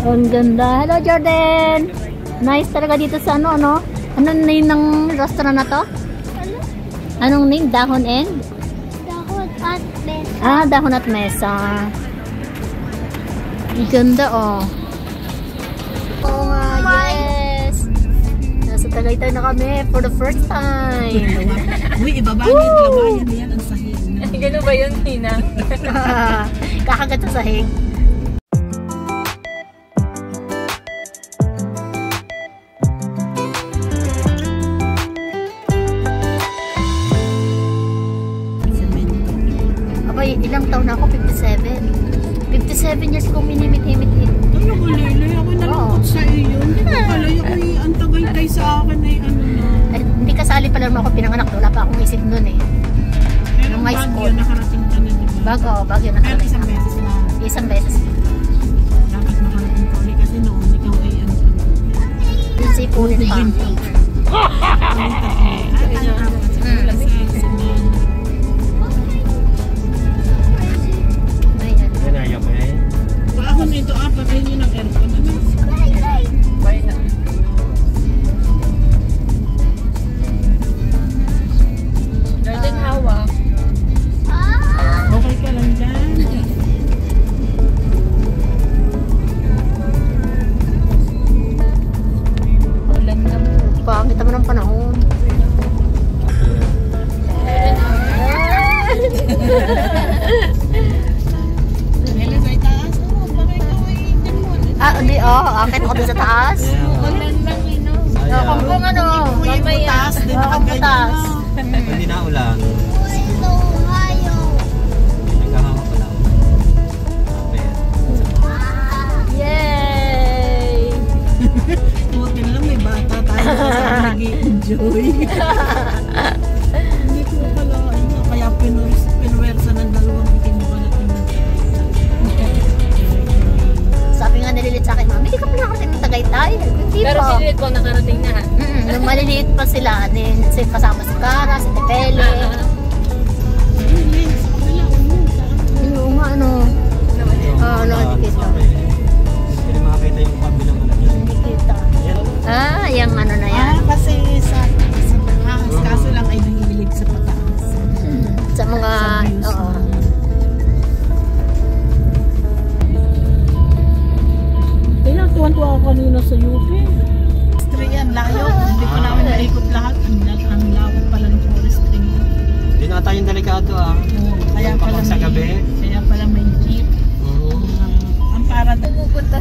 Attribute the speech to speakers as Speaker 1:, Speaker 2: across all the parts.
Speaker 1: Ang ganda. Hello, Jordan! Nice talaga dito sa ano, ano? Anong name ng restaurant na to?
Speaker 2: Ano?
Speaker 1: Anong name? Dahon and?
Speaker 2: Dahon at mesa.
Speaker 1: Ah, Dahon at Mesa. Ang ganda, oh. Oh nga, yes! Nasa Tagaytay na kami for the first time.
Speaker 3: Uy, ibaba niyo yung labayan yan ang sahig.
Speaker 4: Gano'n ba yun, Tina?
Speaker 1: Kakagat sa sahig. Abay, ilang taon na ako? 57. 57 years kong minimit-himit.
Speaker 3: Ano ko, Lele? Ako nalungkot sa iyo. Hindi ko pala yung ang Tagaytay sa akin ay ano na.
Speaker 1: Eh, hindi kasali pa lang ako pinanganak. Wala pa akong isip nun eh.
Speaker 3: Pero
Speaker 1: Nung high
Speaker 3: Baguio,
Speaker 1: school.
Speaker 3: nakarating ka na, di ba?
Speaker 1: Baguio na
Speaker 3: Pero isang beses na.
Speaker 1: Isang beses.
Speaker 3: Dapat makarating ka ulit kasi noon ikaw ay ano.
Speaker 1: Yung sipunin pa. Ayan.
Speaker 5: Nanaya mo eh.
Speaker 3: Paahon ito, patayin nyo ng aircon. Ano?
Speaker 4: Bye na. Jordan, hawak.
Speaker 3: Okay ka lang dyan.
Speaker 4: Ulan na mo.
Speaker 1: Pangit naman ang panahon.
Speaker 3: Lele, sa itaas. Oo, baka ikaw ay dyan mo.
Speaker 1: Ah, hindi, oh. Akin ako dun sa taas.
Speaker 4: Ulan lang, ino.
Speaker 1: Kung ano.
Speaker 3: Uy, butas. Di
Speaker 1: Oo,
Speaker 3: nakaganyan
Speaker 1: butas.
Speaker 3: na.
Speaker 5: Hindi na ulan.
Speaker 2: Hello, Ohio.
Speaker 5: Nagkahama pa lang.
Speaker 1: Yay!
Speaker 3: Buti na lang may bata tayo kasi nag-i-enjoy. Hindi ko pala, ano, kaya pinuwersa ng dalawang kinuha natin.
Speaker 1: Sabi nga nililit sa akin, Mami, hindi ka pa nakarating ng Tagaytay. Hindi
Speaker 4: Pero
Speaker 1: pa.
Speaker 4: si Lilith ko nakarating na.
Speaker 1: Nung maliliit pa sila, din, kasama si Cara, si Tepele.
Speaker 3: Hindi, sa kabila.
Speaker 1: Yung nga, ano. Oo, nakikita.
Speaker 5: Hindi makakita yung kabilang ano niya.
Speaker 1: Hindi kita. Ah, yung ano na yan.
Speaker 3: Kasi sa taas, kaso lang ay nahihilig sa pataas.
Speaker 1: Sa mga, oo.
Speaker 3: Kaya tuwan-tuwa ako kanina sa UP. Forestry yan, layo. Hindi pa namin naikot lahat. Ang lawak pala ng forestry.
Speaker 5: Hindi na tayong delikado ah.
Speaker 3: Kaya pala
Speaker 5: Sa gabi.
Speaker 3: Kaya pala may jeep. Ang para pupunta.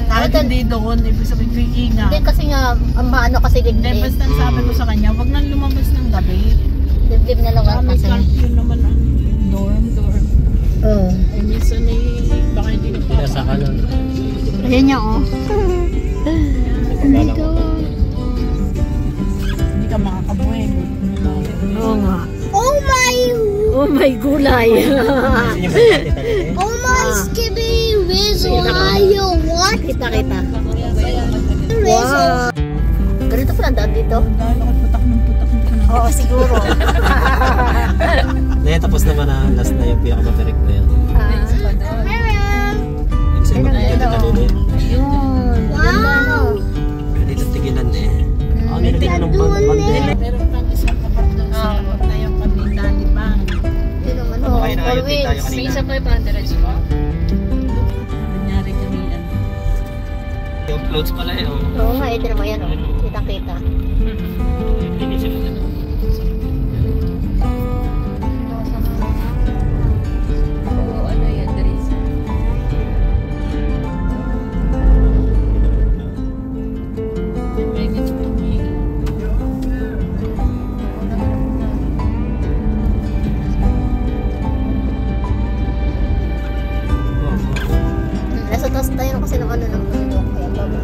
Speaker 3: Kahit hindi doon, ibig sabihin may ingat.
Speaker 1: Hindi kasi nga, ang maano kasi
Speaker 3: Hindi,
Speaker 1: liblib.
Speaker 3: basta sabi ko sa kanya, wag nang lumabas ng gabi.
Speaker 1: Liblib na lugar
Speaker 3: Saka may
Speaker 1: kasi.
Speaker 3: curfew naman ang dorm.
Speaker 1: Oo.
Speaker 3: Ay, minsan ay baka hindi na pa.
Speaker 5: Nasa kanan.
Speaker 1: Ayan niya, oh.
Speaker 5: Nagpapala ko.
Speaker 3: Hindi ka makakabuhay.
Speaker 1: Oo nga.
Speaker 2: Oh my!
Speaker 1: Oh my gulay.
Speaker 5: Kasi yung balik natin eh.
Speaker 2: Oh my! Skippy! Where's Ohio? What?
Speaker 1: Kita.
Speaker 2: Where's
Speaker 1: Wow. Ganito pala ang daan dito?
Speaker 3: Dahil ako putak ng ka na.
Speaker 1: Oo, siguro.
Speaker 5: Tapos naman na last na yung pinaka-matarik na yan. Kasi
Speaker 1: Ayun,
Speaker 5: magkakita
Speaker 1: ayun,
Speaker 5: ka
Speaker 1: oh.
Speaker 5: din eh.
Speaker 1: Yun. Ganda, no?
Speaker 5: Dito tigilan eh. Ang nilagyan ng bandera.
Speaker 3: Meron pang isang kapat doon sa na yung pamilalipan.
Speaker 1: Yun ang ano,
Speaker 5: Ay,
Speaker 1: four
Speaker 5: nakayot din tayo
Speaker 1: wheels.
Speaker 4: May isa pa yung banderage pa.
Speaker 3: Nangyari kami yan.
Speaker 5: Yung floats pala eh. Oh.
Speaker 1: Oo nga, ito naman yan, oh. Kita.
Speaker 5: Inisip na.
Speaker 4: Oo, ano yan, Teresa.
Speaker 3: May ganito kami.
Speaker 1: Nasa taas tayo kasi ng ano ng bundok, kaya baba.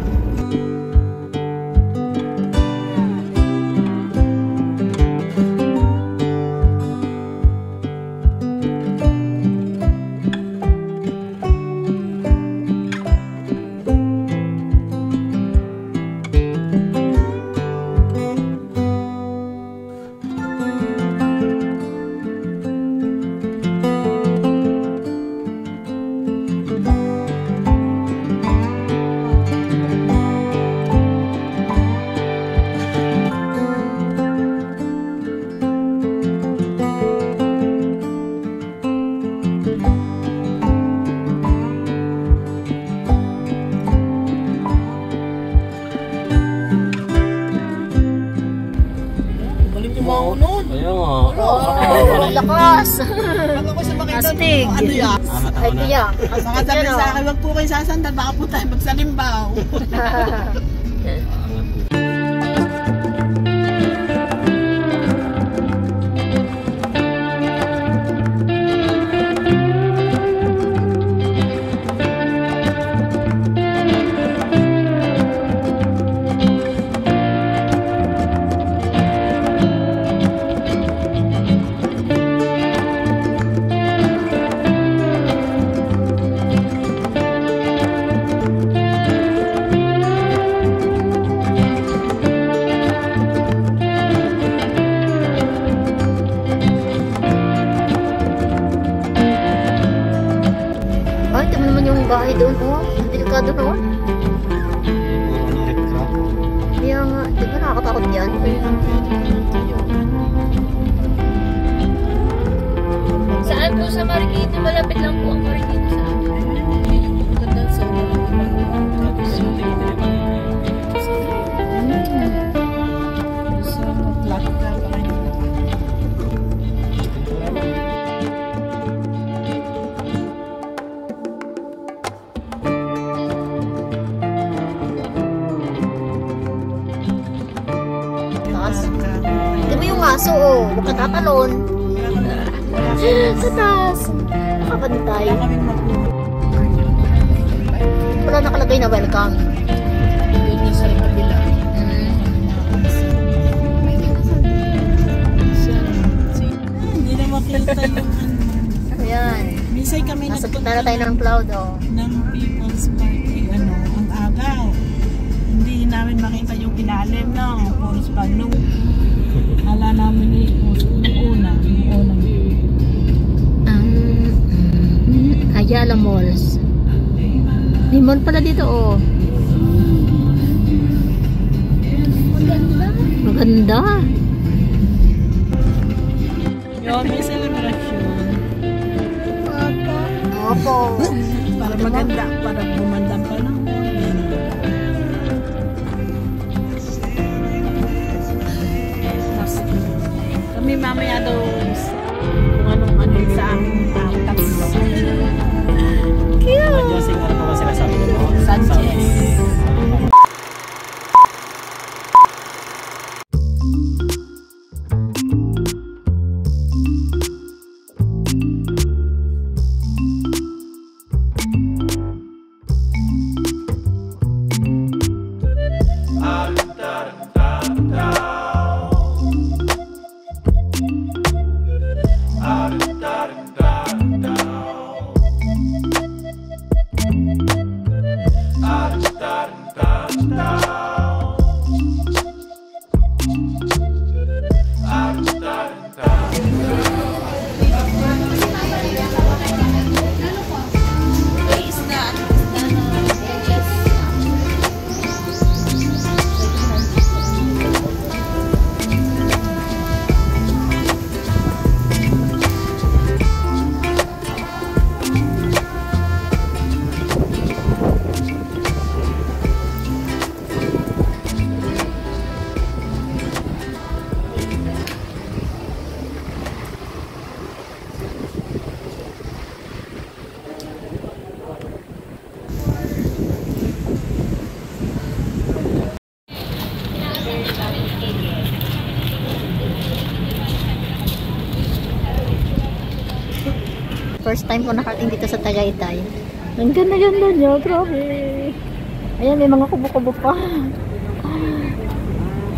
Speaker 1: lakas.
Speaker 3: Pag ako sumakay doon,
Speaker 1: Astig.
Speaker 3: ano yan?
Speaker 1: Ay, tiyak.
Speaker 3: Baka sabi sa akin, wag po kayo sasandal, baka po tayo magsalimbaw.
Speaker 1: Ay, tama naman yung bahay doon, oh. Ang delikado noon. Kaya nga, di ba nakakatakot yan?
Speaker 4: Saan po sa Marikina? Malapit lang po ang Marikina sa amin.
Speaker 1: Taas. Di ba yung aso, oh. Huwag ka tatalon. Sa taas. Nakapantay. Wala nakalagay na welcome.
Speaker 3: Yun sa kabila. Hindi na makita yung
Speaker 1: Ayan.
Speaker 3: Misay kami
Speaker 1: Nasa gitna na tayo ng cloud, oh.
Speaker 3: ng People's Party, ang agaw. Hindi namin makita yung ilalim ng Forest Park. Nung ala namin nung unang
Speaker 1: Ayala Malls. May mall pala dito, oh. Maganda.
Speaker 3: yun, may celebration.
Speaker 1: Opo.
Speaker 3: Para maganda, para gumandang pa lang. Kami mamaya daw kung anong sa aming tax.
Speaker 5: Josing, ano ba sila sabi nito?
Speaker 3: Sanchez.
Speaker 1: First time ko nakarating dito sa Tagaytay. Ang ganda-ganda niya, grabe. Ayan, may mga kubo-kubo pa.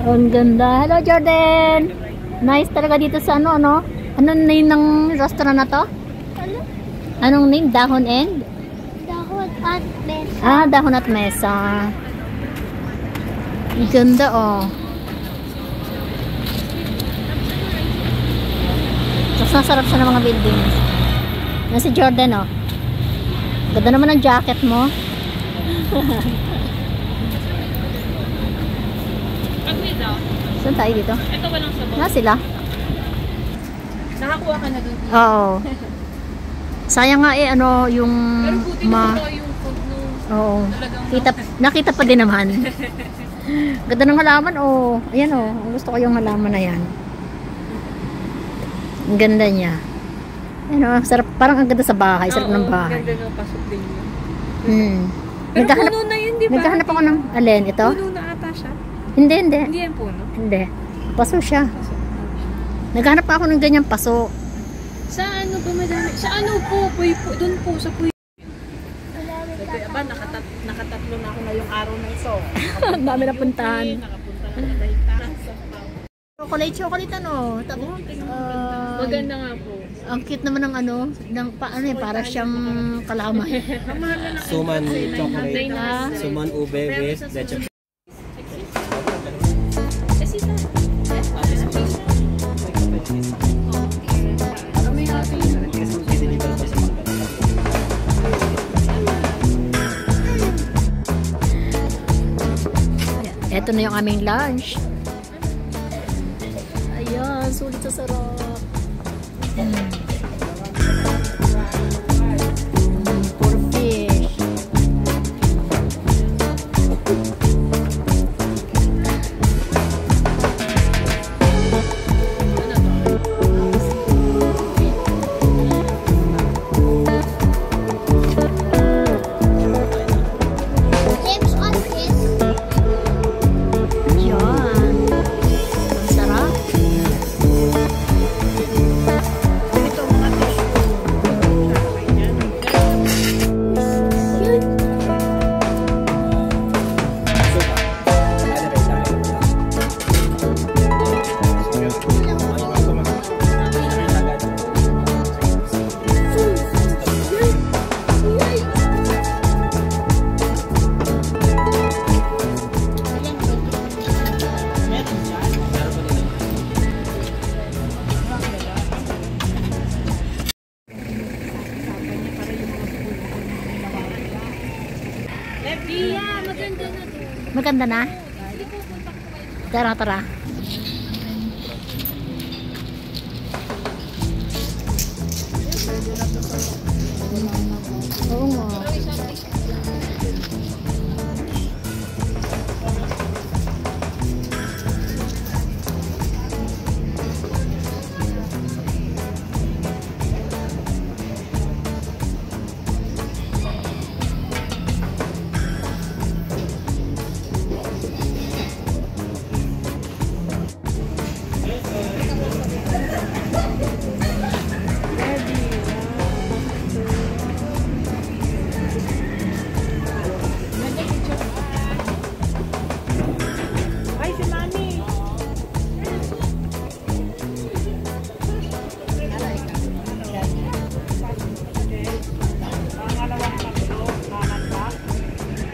Speaker 1: Ang ganda. Hello, Jordan! Nice talaga dito sa ano, no? Anong name ng restaurant na to?
Speaker 2: Ano?
Speaker 1: Anong name? Dahon and?
Speaker 2: Dahon at mesa.
Speaker 1: Ah, Dahon at Mesa. Ang ganda, oh. Mas nasarap siya ng mga buildings. Yan si Jordan, oh. Ganda naman ang jacket mo. Saan tayo dito?
Speaker 4: Ito walang sabon.
Speaker 1: Na sila?
Speaker 4: Nakakuha ka na doon.
Speaker 1: Oo. Sayang nga eh, ano, yung
Speaker 4: Pero buti na ito yung food nung
Speaker 1: Oo.
Speaker 4: talagang
Speaker 1: Nakita pa din naman. Ganda ng halaman, oh. Ayan, oh. Gusto ko yung halaman na yan. Ang ganda niya. Ano, sarap, parang ang ganda sa bahay, sarap ng bahay.
Speaker 4: Ganda ng pasok din yun. Pero
Speaker 1: Naghahanap,
Speaker 4: puno na yun, di ba?
Speaker 1: naghahanap ako ng alin, ito?
Speaker 4: Puno na ata siya.
Speaker 1: Hindi, hindi.
Speaker 4: Hindi yan puno.
Speaker 1: Hindi. Paso siya. Naghahanap pa ako ng ganyang paso.
Speaker 4: Sa ano ba madami? Sa ano po? Puy po. Doon po sa puy.
Speaker 3: Aba, nakatatlo na ako ngayong araw na ito.
Speaker 1: Ang dami na puntahan.
Speaker 3: Nakapunta na ng Gaitang.
Speaker 1: Chocolate ano?
Speaker 4: Maganda nga po.
Speaker 1: Ang cute naman ng ano, ng paano eh, para siyang kalamay.
Speaker 5: Suman chocolate.
Speaker 1: Ah,
Speaker 5: Suman ube with leche.
Speaker 1: Ito na yung aming lunch. Ayan, sulit sa sarap. Puro fish.
Speaker 2: Chips on fish.
Speaker 1: Ayan. Ang sarap.
Speaker 3: Ito mga tissue.
Speaker 4: Yeah, maganda na to.
Speaker 1: Maganda na? Tara, tara. Oo nga.
Speaker 3: Ay, si Mami.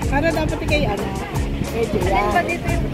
Speaker 3: Para dapat kay ano? Medyo yan.
Speaker 4: Dito yung